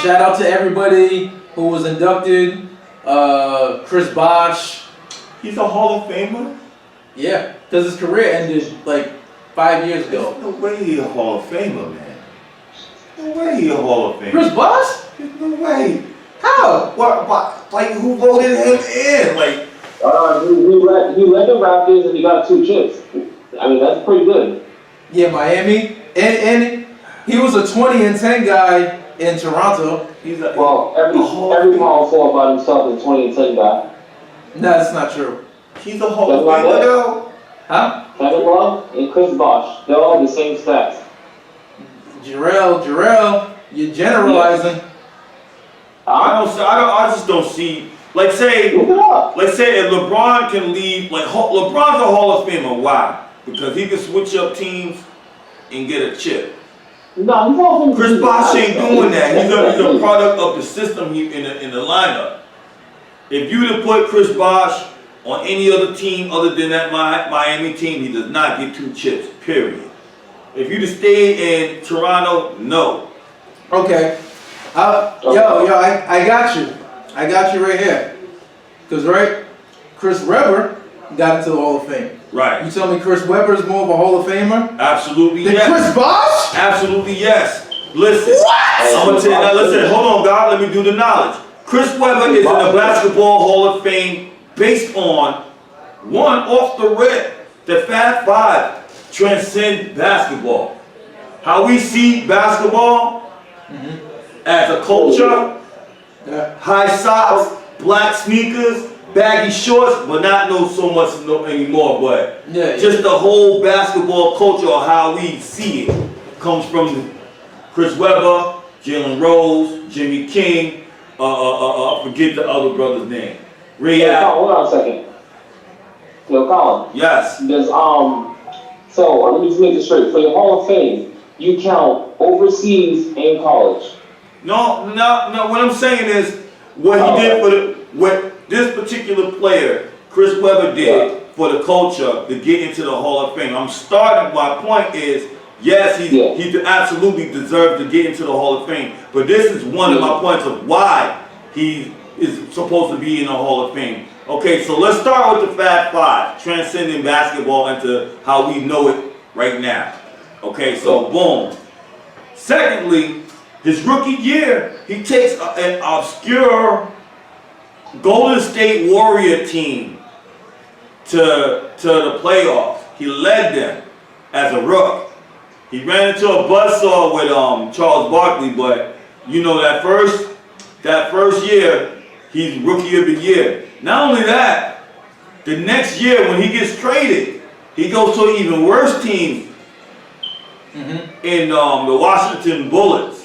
Shout out to everybody who was inducted. Chris Bosh. He's a Hall of Famer? Yeah, because his career ended like 5 years ago. There's no way he's a Hall of Famer, man. No way he's a Hall of Famer. Chris Bosh? There's no way. How? What? Like, who voted him in? Like, he led the Raptors and he got 2 chips. I mean, that's pretty good. Yeah, Miami. And he was a 20-10 guy in Toronto. Well, every power forward about himself is 20-10 guy. No, that's not true. he's a Hall of Famer, though. Huh? Kevin Love and Chris Bosh, they're all the same stats. Jarrell, you're generalizing. I just don't see. Like say if LeBron can leave, like LeBron's a Hall of Famer. Why? Because he can switch up teams and get a chip. No, he's all Chris Bosh ain't doing that. He's a product of the system in the lineup. If you'd have put Chris Bosh on any other team other than that Miami team, he does not get 2 chips, period. If you'd have stayed in Toronto, no. Okay. I got you. I got you right here. Because, right, Chris Webber got into the Hall of Fame. Right. You tell me Chris Webber is more of a Hall of Famer? Absolutely than yes. Chris Bosh? Absolutely yes. Listen. What? I'm gonna tell you now, listen, hold on, God, let me do the knowledge. Chris Webber is in the Basketball Hall of Fame based on, one, off the rip, the Fab Five transcend basketball. How we see basketball as a culture, high socks, black sneakers, baggy shorts, but not so much anymore, but just the whole basketball culture or how we see it comes from Chris Webber, Jalen Rose, Jimmy King, forget the other brother's name. Ray Allen. Hold on a second. Yo, Colin. Yes. There's so let me just make this straight. For your Hall of Fame, you count overseas and college. No. What I'm saying is what he did what this particular player, Chris Webber, did for the culture to get into the Hall of Fame. My point is, yes, he absolutely deserves to get into the Hall of Fame. But this is one of my points of why he is supposed to be in the Hall of Fame. Okay, so let's start with the Fab Five, transcending basketball into how we know it right now. Okay, so boom. Secondly, his rookie year, he takes an obscure Golden State Warrior team to the playoffs. He led them as a rook. He ran into a buzzsaw with Charles Barkley, but you know that first year, he's Rookie of the Year. Not only that, the next year when he gets traded, he goes to an even worse team in the Washington Bullets,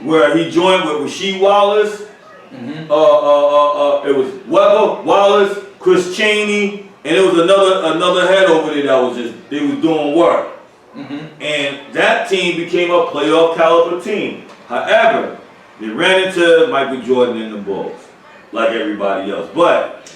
where he joined with Rasheed Wallace. It was Webber, Wallace, Chris Chaney, and it was another head over there that was they was doing work. And that team became a playoff caliber team. However, they ran into Michael Jordan and the Bulls, like everybody else. But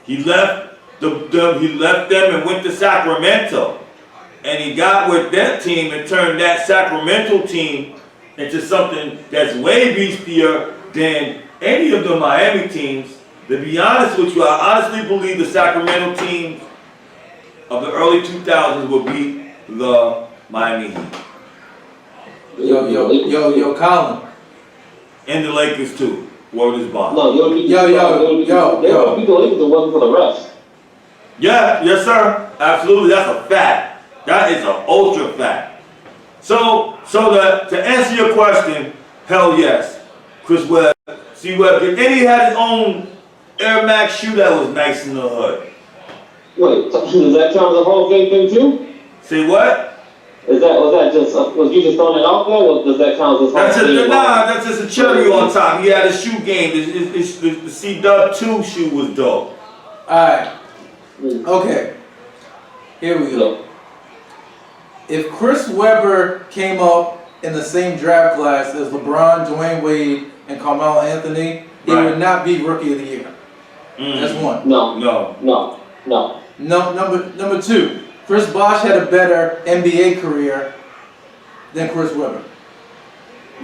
he left them and went to Sacramento, and he got with that team and turned that Sacramento team into something that's way beastier than any of the Miami teams. To be honest with you, I honestly believe the Sacramento teams of the early 2000s will beat the Miami Heat. Yo, Colin. And the Lakers too. Word is bond. No, they would beat the Lakers and wasn't for the rest. Yeah, yes sir. Absolutely, that's a fact. That is an ultra fact. So to answer your question, hell yes. Chris Webb, C Webb, and he had his own Air Max shoe that was nice in the hood. Wait, does that count as a Hall of Fame thing too? Say what? Was you just throwing it out there, or does that count as a Hall of Fame? That's just a cherry on top. He had a shoe game. The C-Dub 2 shoe was dope. Alright. Okay. Here we go. If Chris Webber came up in the same draft class as LeBron, Dwayne Wade, and Carmelo Anthony, he would not be Rookie of the Year. That's one. No. Number two, Chris Bosh had a better NBA career than Chris Webber.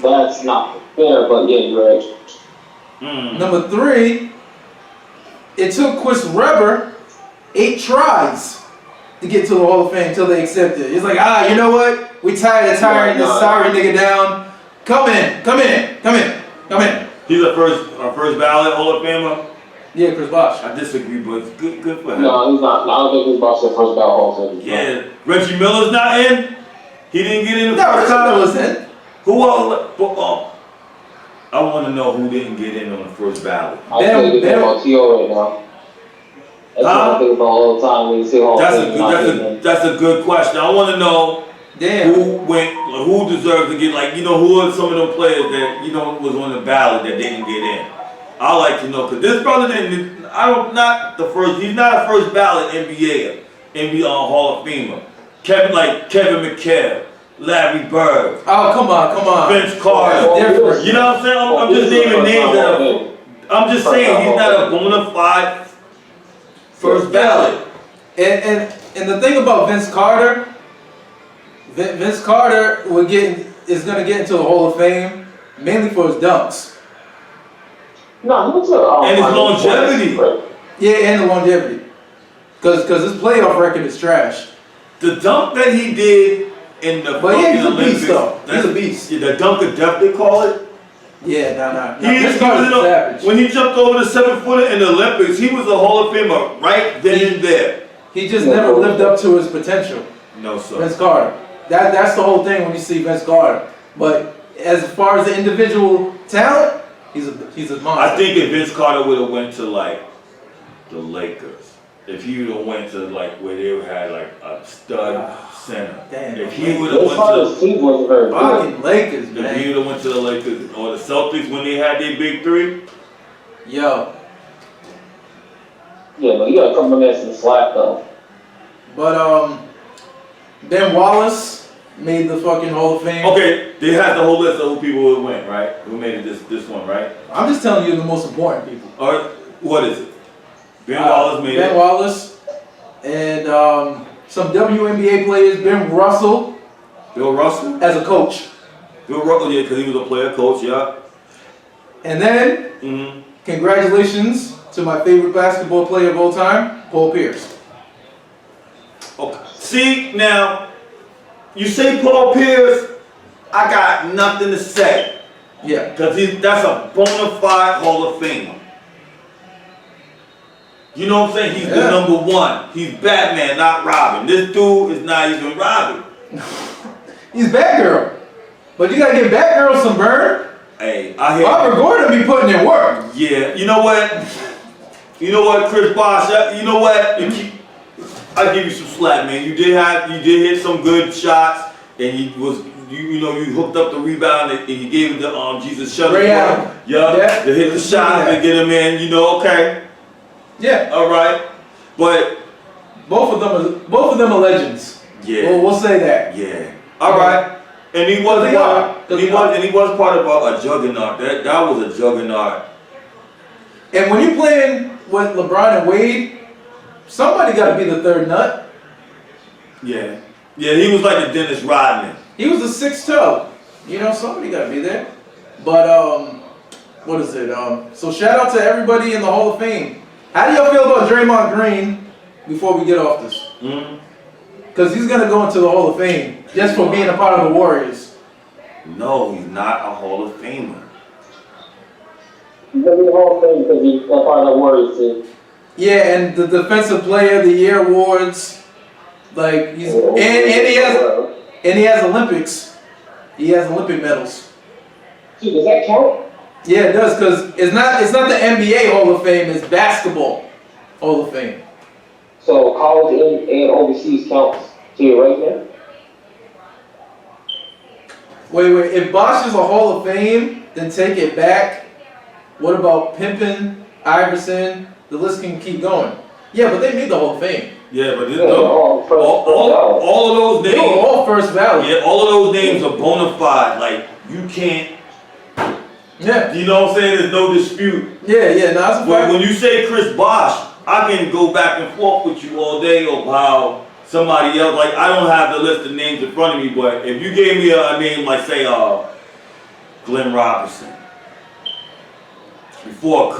That's not fair, but yeah, you're right. Number 3, it took Chris Webber 8 tries to get to the Hall of Fame until they accepted it. It's like, you know what? We tired of tiring this sorry nigga down. Come in. He's a first ballot Hall of Famer. Yeah, Chris Bosh. I disagree, but it's good for him. No, he's not. I don't think he's Bosh the first ballot Hall of Fame. Yeah, Reggie Miller's not in. He didn't get in the No, first Reggie time. was in. Who else? I want to know who didn't get in on the first ballot. I think it's about T.O. right now. That's what I think about all the time when you say Hall of Fame. That's a good question. I want to know who deserves to get, like, who are some of them players that, was on the ballot that didn't get in. I like to know, because this brother he's not a first ballot NBA Hall of Famer. Kevin McHale, Larry Bird. Oh, come on. Vince Carter. Different. You know what I'm saying? I'm just naming names I'm just saying he's not a bona fide first ballot. And the thing about Vince Carter is gonna get into the Hall of Fame mainly for his dunks. No, and his longevity. Yeah, and the longevity. Because his playoff record is trash. The dunk that he did in the he's a Olympics, beast though. He's a beast. The dunk of death, they call it. Yeah, Vince Carter's savage. When he jumped over the 7-footer in the Olympics, he was a Hall of Famer right then and there. He just never lived up to his potential. No, sir. Vince Carter. That's the whole thing when you see Vince Carter. But as far as the individual talent, he's a monster. I think if Vince Carter would have went to like the Lakers, if he would have went to like where they had like a stud center, if he would have went to fucking Lakers, man. If he would have went to the Lakers or the Celtics when they had their big 3, yo. Yeah, but you gotta come in some slack though. But Ben Wallace made the fucking Hall of Fame. Okay, they had the whole list of who people would win, right? Who made it this one, right? I'm just telling you the most important people. All right, what is it? Ben Wallace made it. Ben Wallace and some WNBA players. Ben Russell. Bill Russell? As a coach. Bill Russell, yeah, because he was a player coach, yeah. And then, congratulations to my favorite basketball player of all time, Paul Pierce. Okay. See, now, you say Paul Pierce, I got nothing to say. Yeah. Because that's a bona fide Hall of Famer. You know what I'm saying? He's the number 1. He's Batman, not Robin. This dude is not even Robin. He's Batgirl. But you gotta give Batgirl some burn. Hey, I hear Robert Gordon be putting in work. Yeah, you know what? Chris Bosh, you know what? I give you some slack, man. You did hit some good shots, and you hooked up the rebound and you gave it to Jesus Shutter. Yeah, to hit the shot and get him in. Okay. Yeah. All right, but both of them are legends. Yeah. We'll say that. Yeah. All right. And he was part of a juggernaut. That was a juggernaut. And when you're playing with LeBron and Wade, somebody got to be the third nut. Yeah. Yeah, he was like the Dennis Rodman. He was the sixth toe. Somebody got to be there. But, what is it? So shout out to everybody in the Hall of Fame. How do y'all feel about Draymond Green before we get off this? Because he's going to go into the Hall of Fame just for being a part of the Warriors. No, he's not a Hall of Famer. He's going to be the Hall of Fame because he's a part of the Warriors too. Yeah, and the Defensive Player of the Year awards, like he has Olympics. He has Olympic medals. Dude, does that count? Yeah, it does, because it's not the NBA Hall of Fame, it's basketball Hall of Fame. So college and overseas counts to your right now? Wait, if Bosh is a Hall of Fame, then take it back. What about Pimpin, Iverson? The list can keep going. Yeah, but they made the Hall of Fame. Yeah, but all of those names. They were all first ballot. Yeah, all of those names are bona fide. Like, you can't. Yeah. You know what I'm saying? There's no dispute. Yeah, that's a fact. But when you say Chris Bosh, I can go back and forth with you all day of how somebody else, like, I don't have the list of names in front of me, but if you gave me a name like, say, Glenn Robinson. Before,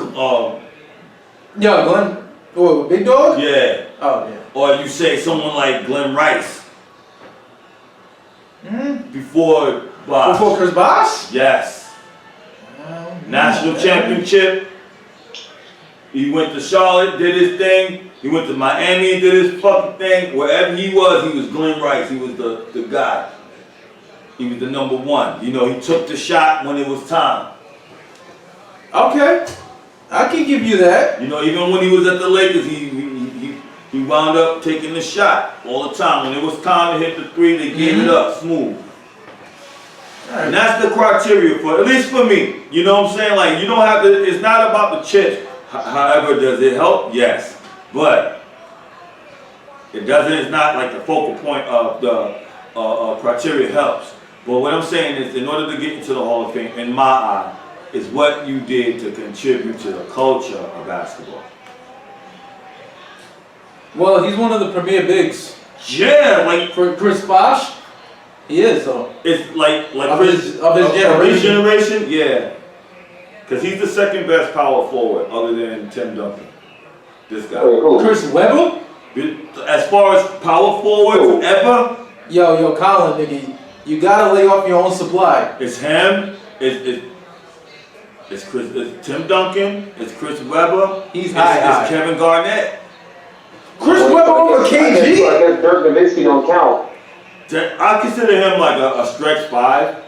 Yo, Glenn, what, Big Dog? yeah. Oh, yeah. Or you say someone like Glenn Rice. Before Bosh. Before Chris Bosh? Yes. National championship. He went to Charlotte, did his thing. He went to Miami, did his fucking thing. Wherever he was Glenn Rice. He was the guy. He was the number one. You know, he took the shot when it was time. Okay. I can give you that. You know, even when he was at the Lakers, he wound up taking the shot all the time. When it was time to hit the three, they gave it up smooth. Right. And that's the criteria for, at least for me. You know what I'm saying? Like, you don't have to, it's not about the chips. However, does it help? Yes. But it doesn't, it's not like the focal point of the criteria helps. But what I'm saying is, in order to get into the Hall of Fame, in my eye, is what you did to contribute to the culture of basketball. Well, he's one of the premier bigs. Yeah, like For Chris Bosh, he is though. it's like Of Chris, his of generation. his generation, yeah. Because he's the second best power forward other than Tim Duncan. This guy. Wait, who? Chris Webber? As far as power forwards ever, Yo, Colin, nigga, you gotta lay off your own supply. it's him, it's Tim Duncan, it's Chris Webber, He's high. it's Kevin Garnett. Chris Webber over I guess KG? Dirk Nowitzki don't count. I consider him like a stretch five.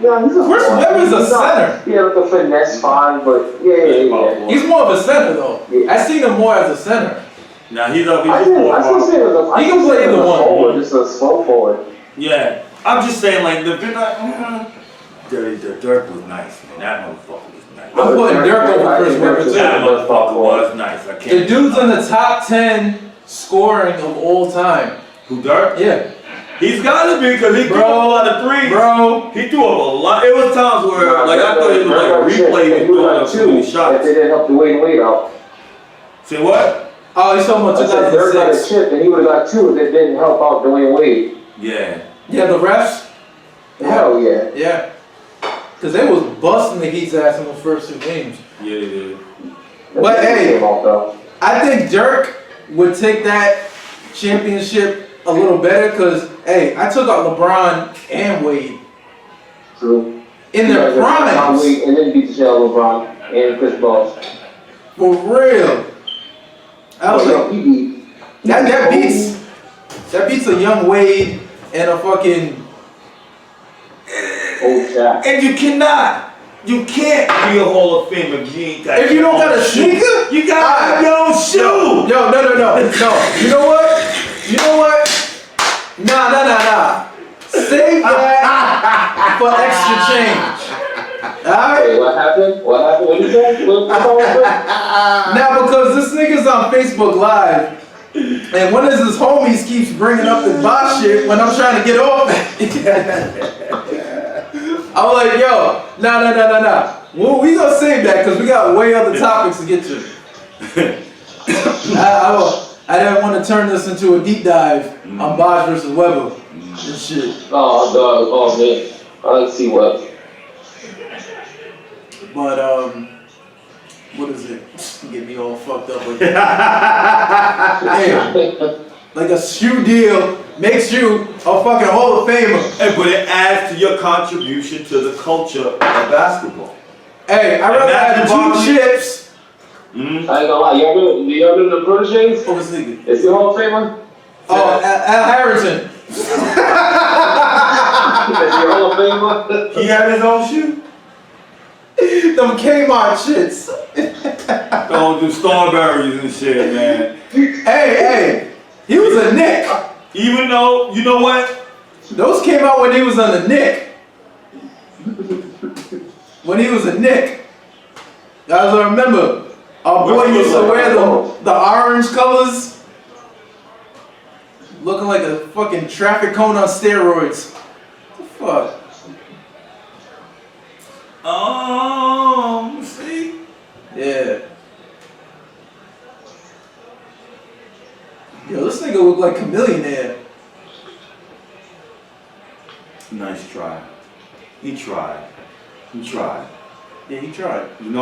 Chris Webber's a center. Yeah, like a finesse five, but yeah. He's more of a center though. I seen him more as a center. Now he's I still say it was a, He can play either one. forward, just a slow forward. Yeah, I'm just saying like Dirk was nice, man. That motherfucker was nice. I'm putting Dirk over Chris Webber too. That motherfucker was nice. I The can't. dude's in the top 10 scoring of all time. Who, Dirk? Yeah. He's gotta be, because he threw up a lot of threes. Bro. He threw up a lot. It was times where, like, I thought it was like replay and throwing up so many If shots. they didn't help the weight out. Say what? Oh, he's talking about I said Dirk got a 2006. chip and he would have got two if it didn't help out Dwayne Wade. Yeah. Yeah, the refs. Hell yeah. Yeah. Because they was busting the Heat's ass in the first two games. Yeah, they did. But hey, Came off, though. I think Dirk would take that championship a little better because, hey, I took out LeBron and Wade True. in their primes. Wade and then beat the shell of LeBron and Chris Bosh. For real. I was like, he beat. that beats a young Wade and a fucking. Old Shaq. And you can't be a Hall of Famer if you ain't got If you don't got a sneaker, you got your own shoe. Yo, no. You know what? Nah. Save that for extra change. Alright? Wait, what happened? What did you say? Now because this nigga's on Facebook Live, and one of his homies keeps bringing up the Bosh shit when I'm trying to get off it. I'm like, yo, nah. Well, we gonna save that because we got way other topics to get to. I didn't want to turn this into a deep dive on Bosh versus Webber and shit. Oh, dog. Oh, man. I like to see what. But, what is it? Get me all fucked up with that. Damn. Like a shoe deal makes you a fucking Hall of Famer. Hey, but it adds to your contribution to the culture of basketball. Hey, I'd rather have 2 chips I ain't gonna lie. Y'all know the proteges? over sneakers. Is he a Hall of Famer? Oh, Al Harrison. Is he a Hall of Famer? He had his own shoe. Them Kmart shits. Oh, the Starberries and shit, man. Hey, he was a Knick. Even though, you know what? Those came out when he was on the Knick. When he was a Knick. Guys, I remember, our boy Which used to was wear the orange colors. Looking like a fucking traffic cone on steroids. What the fuck? See? Yeah. Yo, this nigga look like a millionaire. Nice try. He tried. He tried. Yeah, he tried. You know.